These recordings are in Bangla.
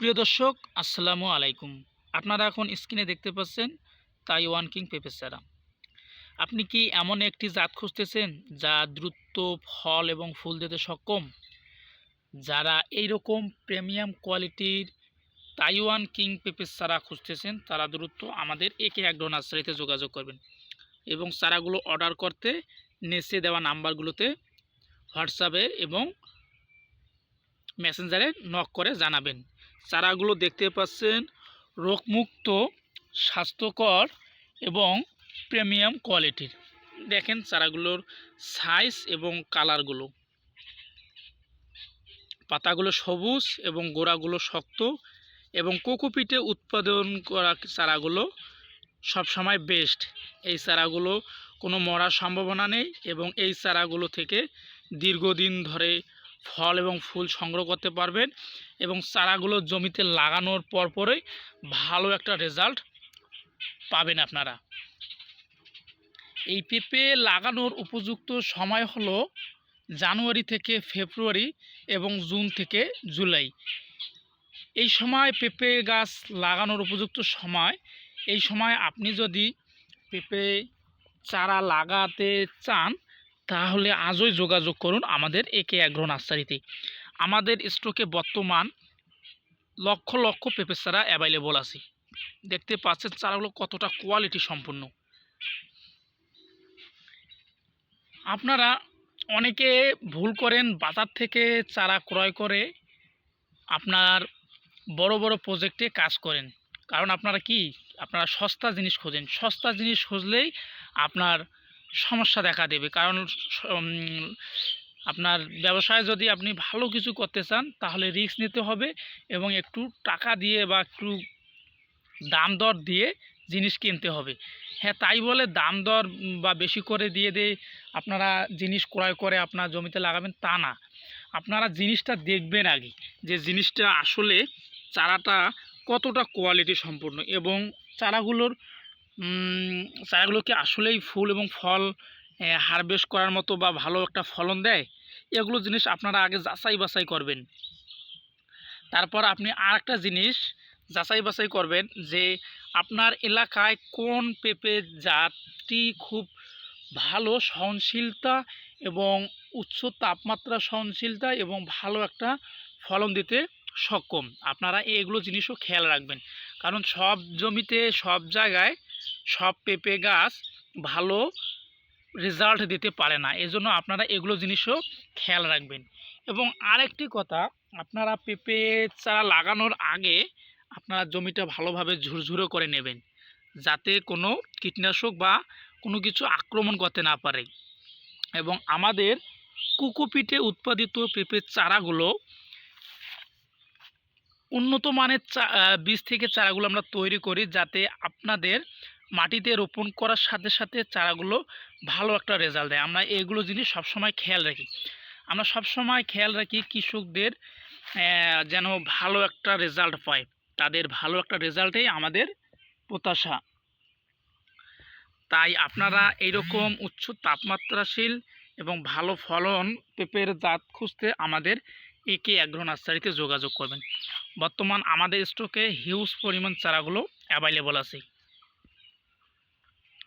প্রিয় দর্শক, আসসালামু আলাইকুম। আপনারা এখন স্ক্রিনে দেখতে পাচ্ছেন তাইওয়ান কিং পেঁপে চারা। আপনি কি এমন একটি জাত খুঁজতেছেন যা দ্রুত ফল এবং ফুল দিতে সক্ষম? যারা এইরকম প্রিমিয়াম কোয়ালিটির তাইওয়ান কিং পেঁপে চারা খুঁজতেছেন তারা দ্রুত আমাদের একে এক নার্সারিতে যোগাযোগ করবেন এবং চারাগুলো অর্ডার করতে নিচে দেওয়া নাম্বারগুলোতে হোয়াটসঅ্যাপে এবং মেসেঞ্জারে নক করে জানাবেন। চারাগুলো দেখতে পাচ্ছেন রোগমুক্ত, স্বাস্থ্যকর এবং প্রিমিয়াম কোয়ালিটির। দেখেন চারাগুলোর সাইজ এবং কালারগুলো, পাতাগুলো সবুজ এবং গোড়াগুলো শক্ত এবং কোকোপিটে উৎপাদন করা চারাগুলো সবসময় বেস্ট। এই চারাগুলো কোনো মরার সম্ভাবনা নেই এবং এই চারাগুলো থেকে দীর্ঘদিন ধরে ফল এবং ফুল সংগ্রহ করতে পারবেন এবং চারাগুলো জমিতে লাগানোর পরপরই ভালো একটা রেজাল্ট পাবেন আপনারা। এই পেঁপে লাগানোর উপযুক্ত সময় হলো জানুয়ারি থেকে ফেব্রুয়ারি এবং জুন থেকে জুলাই। এই সময় পেঁপে গাছ লাগানোর উপযুক্ত সময়। এই সময় আপনি যদি পেঁপে চারা লাগাতে চান তাহলে আজই যোগাযোগ করুন আমাদের একে অ্যাগ্রো নার্সারিতে। আমাদের স্টকে বর্তমান লক্ষ লক্ষ পেঁপে চারা অ্যাভেলেবল আছে। দেখতে পাচ্ছেন চারাগুলো কতটা কোয়ালিটি সম্পন্ন। আপনারা অনেকে ভুল করেন, বাজার থেকে চারা ক্রয় করে আপনার বড় বড় প্রজেক্টে কাজ করেন। কারণ আপনারা সস্তা জিনিস খোঁজেন। সস্তা জিনিস খুঁজলেই আপনার সমস্যা দেখা দেবে। কারণ আপনার ব্যবসায় যদি আপনি ভালো কিছু করতে চান তাহলে রিস্ক নিতে হবে এবং একটু টাকা দিয়ে বা একটু দাম দর দিয়ে জিনিস কিনতে হবে। হ্যাঁ, তাই বলে দাম দর বা বেশি করে দিয়ে আপনারা জিনিস ক্রয় করে আপনার জমিতে লাগাবেন তা না। আপনারা জিনিসটা দেখবেন আগে যে জিনিসটা আসলে চারাটা কতটা কোয়ালিটি সম্পূর্ণ এবং চারাগুলোর চারাগুলো কি আসলেই ফুল এবং ফল হারভেস্ট করার মতো বা ভালো একটা ফলন দেয়, এগুলো জিনিস আপনারা আগে যাচাই বাছাই করবেন। তারপর আপনি আরেকটা জিনিস যাচাই বাছাই করবেন যে আপনার এলাকায় কোন পেঁপে জাতটি খুব ভালো সহনশীলতা এবং উচ্চ তাপমাত্রা সহনশীলতা এবং ভালো একটা ফলন দিতে সক্ষম। আপনারা এগুলো জিনিসও খেয়াল রাখবেন, কারণ সব জমিতে সব জায়গায় সব পেঁপে গাছ ভালো রেজাল্ট দিতে পারে না। এজন্য আপনারা এগুলো জিনিসও খেয়াল রাখবেন। এবং আরেকটি কথা, আপনারা পেঁপে চারা লাগানোর আগে আপনারা জমিটা ভালোভাবে ঝুরঝুরে করে নেবেন, যাতে কোনো কীটনাশক বা কোনো কিছু আক্রমণ করতে না পারে। এবং আমাদের কোকোপিটে উৎপাদিত পেঁপের চারাগুলো উন্নত মানের বীজ থেকে চারাগুলো আমরা তৈরি করি, যাতে আপনাদের মাটিতে রোপণ করার সাথে সাথে চারাগুলো ভালো একটা রেজাল্ট দেয়। আমরা এগুলো জিনিস সবসময় খেয়াল রাখি। আমরা সবসময় খেয়াল রাখি কৃষকদের যেন ভালো একটা রেজাল্ট পায়, তাদের ভালো একটা রেজাল্টেই আমাদের প্রত্যাশা। তাই আপনারা এইরকম উচ্চ তাপমাত্রাশীল এবং ভালো ফলন পেঁপের জাত খুঁজতে আমাদের একে অ্যাগ্রো নার্সারিতে যোগাযোগ করবেন। বর্তমান আমাদের স্টকে হিউজ পরিমাণ চারাগুলো অ্যাভেলেবল আছে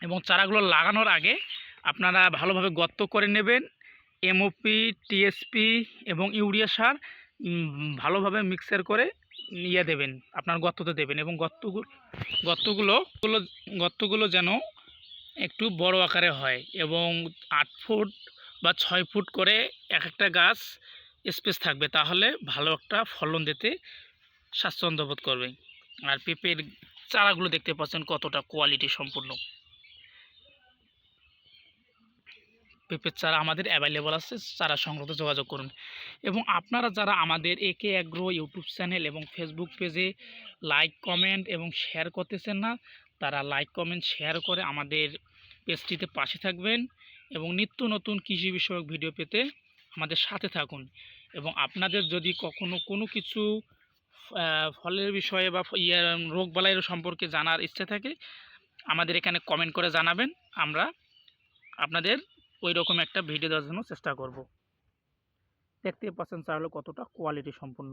এবং চারাগুলো লাগানোর আগে আপনারা ভালোভাবে গর্ত করে নেবেন। এমওপি, টিএসপি এবং ইউরিয়া সার ভালোভাবে মিক্সার করে নিয়ে দেবেন, আপনার গর্ততে দেবেন এবং গর্তগুলো যেন একটু বড় আকারে হয় এবং 8 ফুট বা 6 ফুট করে এক একটা গাছ স্পেস থাকবে, তাহলে ভালো একটা ফলন দিতে স্বাচ্ছন্দ্য বোধ করবে। আর পেঁপের চারাগুলো দেখতে পাচ্ছেন কতটা কোয়ালিটি সম্পূর্ণ। পেঁপের চারা আমাদের অ্যাভেলেবল আছে, চারা সংগ্রহতে যোগাযোগ করুন। এবং আপনারা যারা আমাদের একে অ্যাগ্রো ইউটিউব চ্যানেল এবং ফেসবুক পেজে লাইক, কমেন্ট এবং শেয়ার করতেছেন না, তারা লাইক, কমেন্ট, শেয়ার করে আমাদের পেজটিতে পাশে থাকবেন এবং নিত্য নতুন কৃষি বিষয়ক ভিডিও পেতে আমাদের সাথে থাকুন। এবং আপনাদের যদি কখনো কোনো কিছু ফলের বিষয়ে বা রোগবালাইয়ের সম্পর্কে জানার ইচ্ছে থাকে আমাদের এখানে কমেন্ট করে জানাবেন, আমরা আপনাদের ওই রকম একটা ভিডিও দেওয়ার জন্য চেষ্টা করব। দেখতে পাচ্ছেন চারা কতটা কোয়ালিটি সম্পন্ন।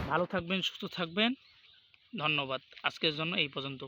ভালো থাকবেন, সুস্থ থাকবেন। ধন্যবাদ। আজকের জন্য এই পর্যন্ত।